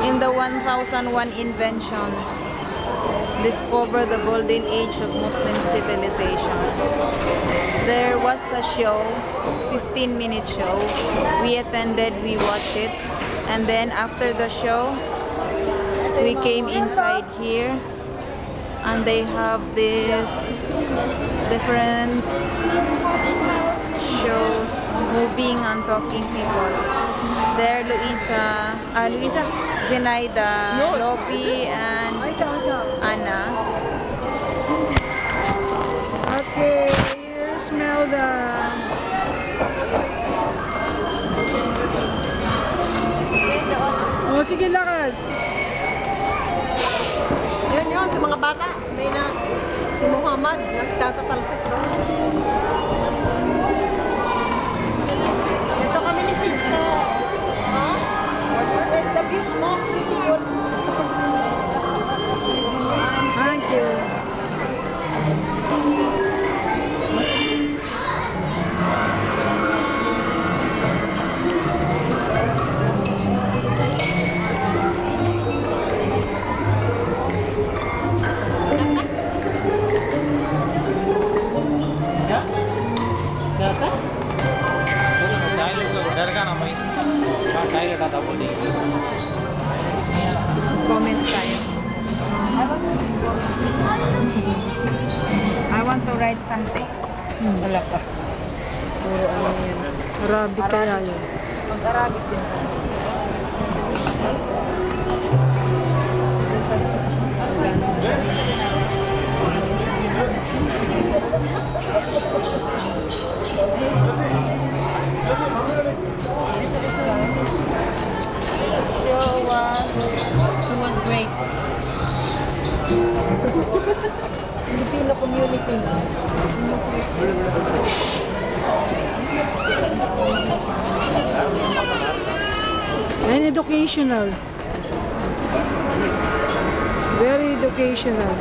In the 1001 inventions, discover the golden age of Muslim civilization. There was a show, 15-minute show. We attended, we watched it, and then after the show, we came inside here, and they have this different shows, moving and talking people. There, Luisa, Zenaida, Lopi, and Anna. Okay, here's Melda. Oh, sige, lakad. Yun, sa mga bata. May na si Muhammad, nagtatatalsik doon. Ito kami ni Sister. This is the most beautiful. Thank you. Comments tayo. I want to write something. Wala pa. Puro ano yan. Arabic kaya yun. Mag-Arabic din tayo. She was great. Filipino community. And educational. Very educational.